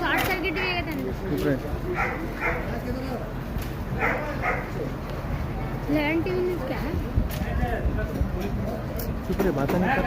Short circuit land TV news क्या है? शुक्रिया बात नहीं कर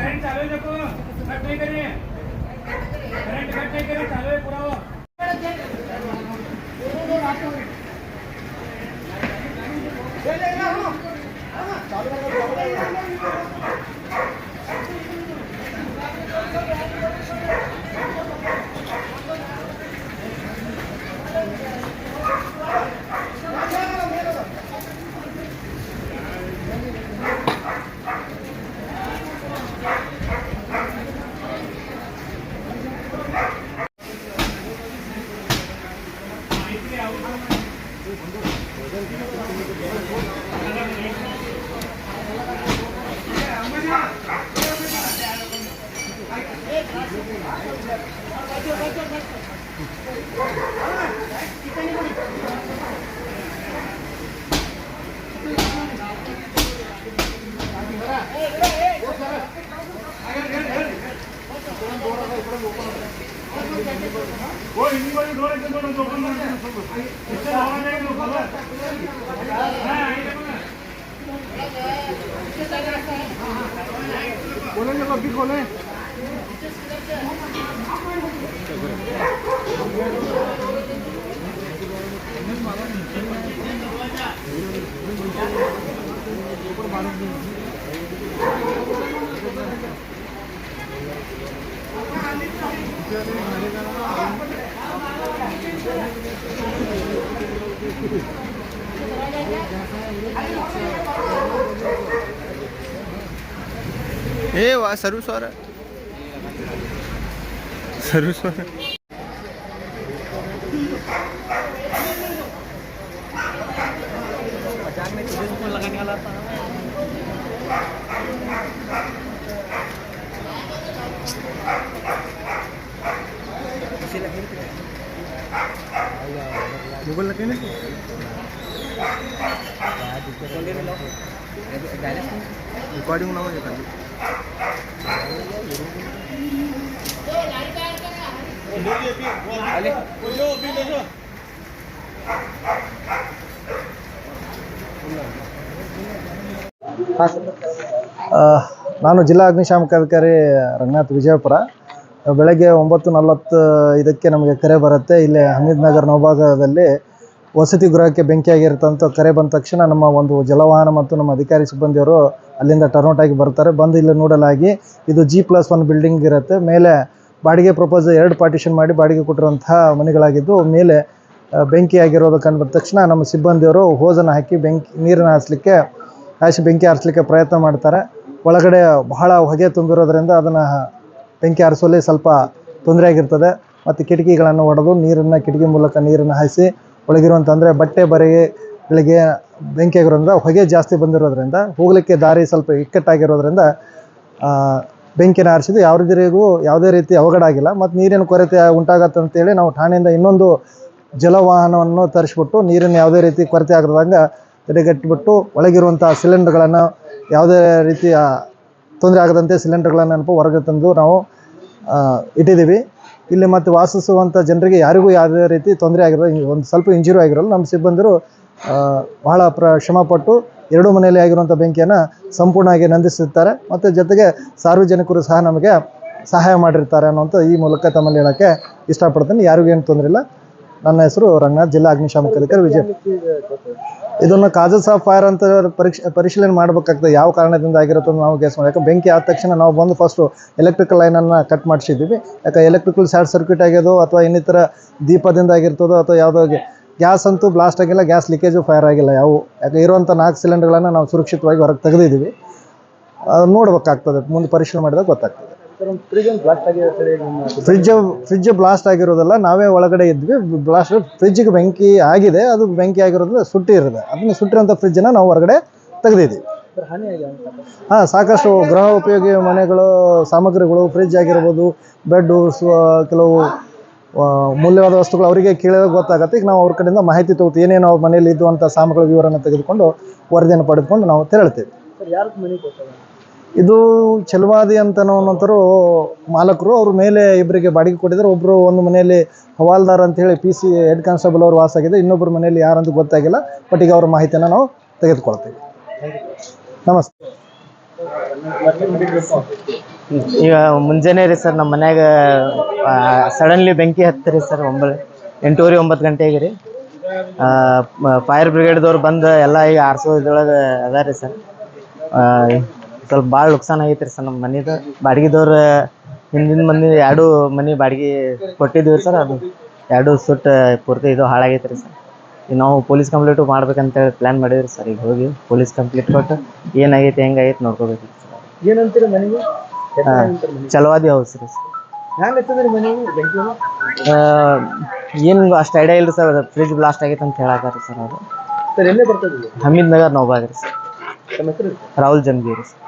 बोलेंगे तो भी खोलें। ए वाह सर्विस हो रहा है सर्विस हो रहा है लगाने वाला था मोबाइल लगे ना रिकॉर्डिंग ना हो ನಾನು ಜಿಲ್ಲಾ ಅಗ್ನಿಶಾಮಕ ಅಧಿಕಾರಿ ರಂಗನಾಥ್ ವಿಜಯಪುರ. ಬೆಳಗ್ಗೆ 9:45 ನಮಗೆ ಕರೆ ಬರುತ್ತೆ. ಇಲ್ಲಿ ಹಮೀದ್ ನಗರ್ ನವಭಾಗದಲ್ಲಿ ವಸತಿ ಗೃಹಕ್ಕೆ ಬೆಂಕಿಯಾಗಿರುತ್ತಂತ ಕರೆ ಬಂದ ತಕ್ಷಣ ನಮ್ಮ ಒಂದು ಜಲವಾಹನ ಮತ್ತು ನಮ್ಮ ಅಧಿಕಾರಿ ಸಿಬ್ಬಂದಿಯವರು ಅಲ್ಲಿಂದ ಟರ್ನ್ಔಟ್ ಆಗಿ ಬರ್ತಾರೆ. ಬಂದು ಇಲ್ಲಿ ನೋಡಲಾಗಿ ಇದು G+1 ಬಿಲ್ಡಿಂಗ್ ಇರುತ್ತೆ. ಮೇಲೆ ಬಾಡಿಗೆ ಪ್ರಪೋಸಲ್ 2 ಪಾರ್ಟಿಷನ್ ಮಾಡಿ ಬಾಡಿಗೆ ಕೊಟ್ಟಿರುವಂತಹ ಮನೆಗಳಾಗಿದ್ದು ಮೇಲೆ ಬೆಂಕಿ ಆಗಿರೋದು ಕಂಡು ಬಂದ ತಕ್ಷಣ ನಮ್ಮ ಸಿಬ್ಬಂದಿಯವರು ಹೋಸನ್ನು ಹಾಕಿ ನೀರನ್ನು ಬೆಂಕಿ ಆರಿಸಲಿಕ್ಕೆ ಪ್ರಯತ್ನ ಮಾಡ್ತಾರೆ. ಒಳಗಡೆ ಬಹಳ ಹೊಗೆ ತುಂಬಿರೋದ್ರಿಂದ ಅದನ್ನು ಬೆಂಕಿ ಆರಿಸುವಲ್ಲಿ ಸ್ವಲ್ಪ ತೊಂದರೆ ಆಗಿರ್ತದೆ. ಮತ್ತು ಕಿಟಕಿಗಳನ್ನು ಒಡೆದು ಕಿಟಕಿ ಮೂಲಕ ನೀರನ್ನು ಹಾಯಿಸಿ ಒಳಗಿರುವಂಥ ಅಂದರೆ ಬಟ್ಟೆ ಬರೆಗಳಿಗೆ ಬೆಂಕಿ ಆಗಿರೋದ್ರಿಂದ ಹೊಗೆ ಜಾಸ್ತಿ ಬಂದಿರೋದ್ರಿಂದ ಹೋಗಲಿಕ್ಕೆ ದಾರಿ ಸ್ವಲ್ಪ ಇಕ್ಕಟ್ಟಾಗಿರೋದ್ರಿಂದ ಬೆಂಕಿನ ಆರಿಸಿದ್ದು ಯಾವುದೇ ರೀತಿ ಅವಘಡ ಆಗಿಲ್ಲ. ಮತ್ತು ನೀರಿನ ಕೊರತೆ ಉಂಟಾಗತ್ತೆ ಅಂತೇಳಿ ನಾವು ಠಾಣೆಯಿಂದ ಇನ್ನೊಂದು ಜಲವಾಹನವನ್ನು ತರಿಸ್ಬಿಟ್ಟು ನೀರಿನ ಯಾವುದೇ ರೀತಿ ಕೊರತೆ ಆಗದಂಗೆ ತಡೆಗಟ್ಟಿಬಿಟ್ಟು ಒಳಗಿರುವಂಥ ಸಿಲಿಂಡರ್ಗಳನ್ನು ಯಾವುದೇ ರೀತಿಯ ತೊಂದರೆ ಆಗದಂತೆ ಸಿಲಿಂಡರ್ಗಳನ್ನು ಹೊರಗೆ ತಂದು ನಾವು ಇಟ್ಟಿದ್ದೀವಿ. ಇಲ್ಲಿ ಮತ್ತು ವಾಸಿಸುವಂಥ ಜನರಿಗೆ ಯಾರಿಗೂ ಯಾವುದೇ ರೀತಿ ತೊಂದರೆ ಆಗಿರೋದು, ಒಂದು ಸ್ವಲ್ಪ ಇಂಜುರಿ ಆಗಿರೋಲ್ಲ. ನಮ್ಮ ಸಿಬ್ಬಂದಿರು ಬಹಳ ಶ್ರಮಪಟ್ಟು 2 ಮನೆಯಲ್ಲಿ ಆಗಿರುವಂಥ ಬೆಂಕಿಯನ್ನು ಸಂಪೂರ್ಣವಾಗಿ ನಂದಿಸುತ್ತಾರೆ. ಮತ್ತು ಜೊತೆಗೆ ಸಾರ್ವಜನಿಕರು ಸಹ ನಮಗೆ ಸಹಾಯ ಮಾಡಿರ್ತಾರೆ ಅನ್ನೋಂಥ ಈ ಮೂಲಕ ತಮ್ಮಲ್ಲಿ ಹೇಳೋಕ್ಕೆ ಇಷ್ಟಪಡ್ತೀನಿ. ಯಾರಿಗೂ ಏನು ತೊಂದರೆ ಇಲ್ಲ. ನನ್ನ ಹೆಸರು ರಂಗನಾಥ್, ಜಿಲ್ಲಾ ಅಗ್ನಿಶಾಮಕ ಅಧಿಕಾರಿ ವಿಜಯ. ಇದನ್ನು ಕಾಸಸ್ ಆಫ್ ಫೈರ್ ಅಂತ ಪರಿಶೀಲನೆ ಮಾಡಬೇಕಾಗ್ತದೆ. ಯಾವ ಕಾರಣದಿಂದ ಆಗಿರುತ್ತೋ ನಾವು ಗೆಸ್ ಮಾಡಿ. ಯಾಕೆ ಬೆಂಕಿ ಆದ ತಕ್ಷಣ ನಾವು ಬಂದು ಫಸ್ಟು ಎಲೆಕ್ಟ್ರಿಕಲ್ ಲೈನನ್ನು ಕಟ್ ಮಾಡಿಸಿದ್ದೀವಿ. ಯಾಕೆ ಎಲೆಕ್ಟ್ರಿಕಲ್ ಶಾರ್ಟ್ ಸರ್ಕ್ಯೂಟ್ ಆಗ್ಯದೋ ಅಥವಾ ಇನ್ನಿತರ ದೀಪದಿಂದ ಆಗಿರ್ತದೋ ಅಥವಾ ಯಾವುದೋ ಗ್ಯಾಸ್ ಅಂತೂ ಬ್ಲಾಸ್ಟ್ ಆಗಿಲ್ಲ, ಗ್ಯಾಸ್ ಲೀಕೇಜು ಫೈರ್ ಆಗಿಲ್ಲ ಯಾಕೆ ಇರುವಂಥ 4 ಸಿಲಿಂಡರ್ಗಳನ್ನು ನಾವು ಸುರಕ್ಷಿತವಾಗಿ ಹೊರಗೆ ತೆಗೆದಿದ್ದೀವಿ. ನೋಡಬೇಕಾಗ್ತದೆ, ಮುಂದೆ ಪರಿಶೀಲನೆ ಮಾಡಿದಾಗ ಗೊತ್ತಾಗ್ತದೆ. ಫ್ರಿಜ್ ಬ್ಲಾಸ್ಟ್ ಆಗಿರೋದಲ್ಲ, ನಾವೇ ಒಳಗಡೆ ಇದ್ವಿ. ಬ್ಲಾಸ್ಟ್ ಫ್ರಿಜ್ಜಿಗೆ ಬೆಂಕಿ ಆಗಿದೆ, ಅದು ಬೆಂಕಿ ಆಗಿರೋದ್ರಿಂದ ಸುಟ್ಟಿರುತ್ತೆ. ಅದನ್ನು ಸುಟ್ಟಿರೋಂಥ ಫ್ರಿಜ್ಜನ್ನು ನಾವು ಹೊರಗಡೆ ತೆಗೆದಿದ್ದೀವಿ. ಹಾಂ, ಸಾಕಷ್ಟು ಗೃಹ ಉಪಯೋಗಿ ಮನೆಗಳು ಸಾಮಗ್ರಿಗಳು, ಫ್ರಿಜ್ ಆಗಿರ್ಬೋದು, ಬೆಡ್ಡು, ಕೆಲವು ಮೂಲ್ಯವಾದ ವಸ್ತುಗಳು ಅವರಿಗೆ ಕೇಳಿದಾಗ ಗೊತ್ತಾಗುತ್ತೆ. ಈಗ ನಾವು ಅವ್ರ ಕಡೆಯಿಂದ ಮಾಹಿತಿ ತಗೋತೀವಿ, ಏನೇನು ಅವ್ರ ಮನೇಲಿ ಇದ್ದುವಂಥ ಸಾಮಗ್ರಿಗಳ ವಿವರನ್ನು ತೆಗೆದುಕೊಂಡು ವರದಿಯನ್ನು ಪಡೆದುಕೊಂಡು ನಾವು ತೆರಳ್ತೀವಿ. ಇದು ಚಲವಾದಿ ಅಂತನೋಂಥರು ಮಾಲಕರು, ಅವ್ರ ಮೇಲೆ ಇಬ್ಬರಿಗೆ ಬಾಡಿಗೆ ಕೊಟ್ಟಿದ್ದಾರೆ. ಒಬ್ಬರು ಒಂದು ಮನೆಯಲ್ಲಿ ಹವಾಲ್ದಾರ್ ಅಂತೇಳಿ PC ಹೆಡ್ ಕಾನ್ಸ್ಟೇಬಲ್ ಅವರು ವಾಸಾಗಿದೆ, ಇನ್ನೊಬ್ಬರ ಮನೆಯಲ್ಲಿ ಯಾರಂತ ಗೊತ್ತಾಗಿಲ್ಲ. ಬಟ್ ಈಗ ಅವ್ರ ಮಾಹಿತಿಯನ್ನು ನಾವು ತೆಗೆದುಕೊಳ್ತೀವಿ. ನಮಸ್ತೆ. ಈಗ ಮುಂಜಾನೆ ರೀ ಸರ್, ನಮ್ಮ ಮನ್ಯಾಗ ಸಡನ್ಲಿ ಬೆಂಕಿ ಹತ್ತಿರಿ ಸರ್. 8:30 9 ಗಂಟೆಗೆ ರೀ. ಫೈರ್ ಬ್ರಿಗೇಡ್ದವ್ರು ಬಂದು ಎಲ್ಲ ಈಗ ಆರಿಸೋದ್ರೊಳಗೆ ಅದ ರೀ ಸರ್. ಸ್ವಲ್ಪ ಭಾಳ ನುಕ್ಸಾನ್ ಆಗೈತೆ ರೀ ಸರ್. ನಮ್ಮ ಮನೆದು ಬಾಡಿಗೆದವ್ರು ಹಿಂದಿನ ಮನೆ 2 ಮನೆ ಬಾಡಿಗೆ ಕೊಟ್ಟಿದ್ದೀವಿ ಸರ್. ಅದು 2 ಸುಟ್ಟು ಪೂರ್ತಿ ಇದು ಹಾಳಾಗೈತೆ ರೀ ಸರ್. ಈಗ ನಾವು ಪೊಲೀಸ್ ಕಂಪ್ಲೇಂಟು ಮಾಡ್ಬೇಕಂತೇಳಿ ಪ್ಲ್ಯಾನ್ ಮಾಡಿದ್ರಿ ಸರ್. ಈಗ ಹೋಗಿ ಪೊಲೀಸ್ ಕಂಪ್ಲೇಂಟ್ ಕೊಟ್ಟು ಏನಾಗೈತೆ ಹೆಂಗಾಗೈತೆ ನೋಡ್ಕೋಬೇಕು ಸರ್. ಏನಂತೀರಿ ಮನೆಗೆ? ಚಲವಾದಿ ಹೌಸ್ ರೀ ಸರ್. ಏನು ಅಷ್ಟು ಐಡಿಯಾ ಇಲ್ಲ ಸರ್. ಫ್ರಿಜ್ ಬ್ಲಾಸ್ಟ್ ಆಗೈತೆ ಅಂತ ಹೇಳಾಕ ಸರ್. ಅದು ಎಲ್ಲೇ ಬರ್ತದೆ? ಹಮೀದ್ ನಗರ್ ನೌಬಾಗ್ ರೀ ಸರ್. ರಾಹುಲ್ ಜಮ್ಗೀರ್ ಸರ್.